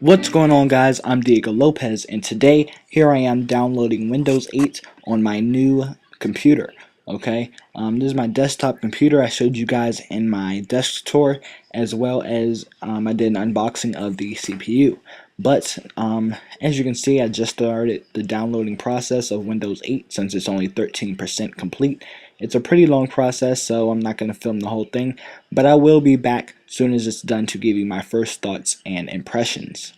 What's going on, guys? I'm Diego Lopez, and today here I am downloading Windows 8 on my new computer. Okay, this is my desktop computer. I showed you guys in my desk tour, as well as I did an unboxing of the CPU. But as you can see, I just started the downloading process of Windows 8 since it's only 13% complete. It's a pretty long process, so I'm not going to film the whole thing, but I will be back soon as it's done to give you my first thoughts and impressions.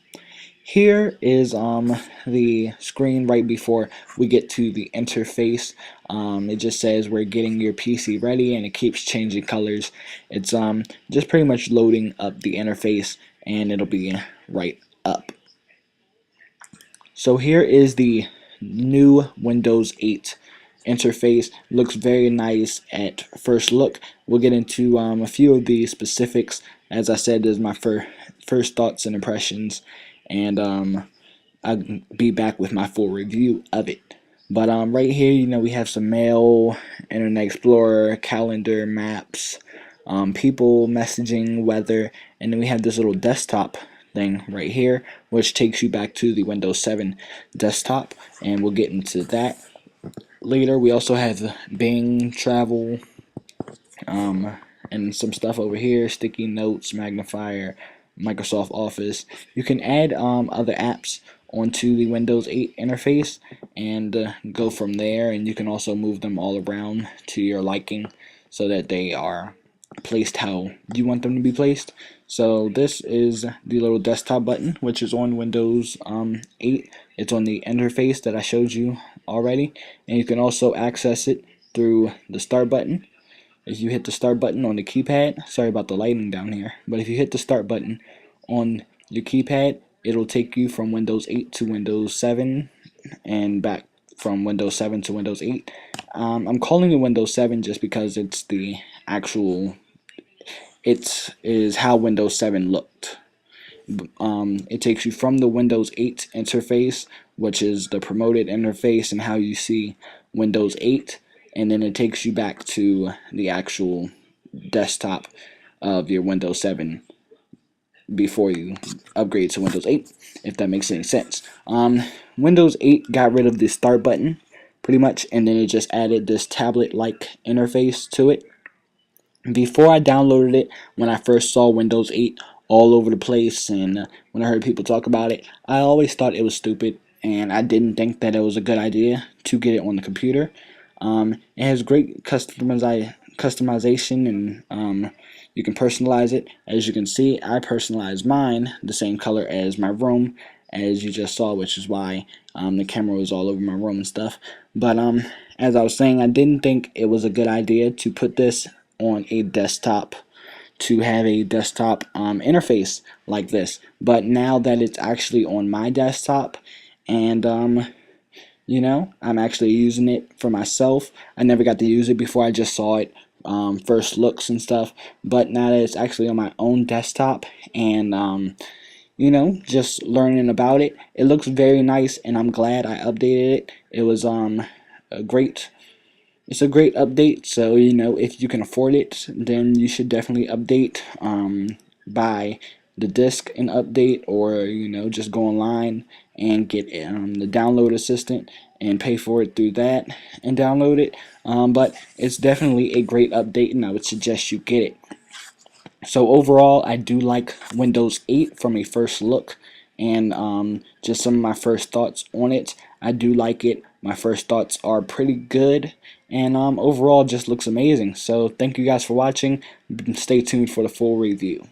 Here is the screen right before we get to the interface. It just says we're getting your PC ready, and it keeps changing colors. It's just pretty much loading up the interface, and it'll be right up. So here is the new Windows 8 interface. Looks very nice at first look. We'll get into a few of the specifics. As I said, this is my first thoughts and impressions, and I'll be back with my full review of it. But right here, we have some mail, Internet Explorer, calendar, maps, people, messaging, weather, and then we have this little desktop thing right here, which takes you back to the Windows 7 desktop, and we'll get into that later. We also have Bing, travel, and some stuff over here, sticky notes, magnifier, Microsoft Office. You can add other apps onto the Windows 8 interface and go from there, and you can also move them all around to your liking so that they are placed how you want them to be placed. So this is the little desktop button, which is on Windows 8. It's on the interface that I showed you already, and you can also access it through the start button. If you hit the start button on the keypad, sorry about the lighting down here, but if you hit the start button on your keypad, it'll take you from Windows 8 to Windows 7 and back from Windows 7 to Windows 8. I'm calling it Windows 7 just because it's the actual, it is how Windows 7 looked. It takes you from the Windows 8 interface, which is the promoted interface and how you see Windows 8, and then it takes you back to the actual desktop of your Windows 7 before you upgrade to Windows 8, if that makes any sense. Windows 8 got rid of the start button pretty much, and then it just added this tablet-like interface to it. Before I downloaded it, when I first saw Windows 8 all over the place, and when I heard people talk about it, I always thought it was stupid, and I didn't think that it was a good idea to get it on the computer. It has great customization, and you can personalize it. As you can see, I personalized mine the same color as my room, as you just saw, which is why the camera was all over my room and stuff. But as I was saying, I didn't think it was a good idea to put this on a desktop, to have a desktop interface like this. But now that it's actually on my desktop, and I'm actually using it for myself. I never got to use it before. I just saw it first looks and stuff, but now that it's actually on my own desktop, and just learning about it, it looks very nice, and I'm glad I updated it. It was it's a great update. So if you can afford it, then you should definitely update. Buy the disc and update, or just go online and get the download assistant and pay for it through that and download it. But it's definitely a great update, and I would suggest you get it. So overall, I do like Windows 8 from a first look, and just some of my first thoughts on it. I do like it. My first thoughts are pretty good, and overall just looks amazing. So thank you guys for watching. Stay tuned for the full review.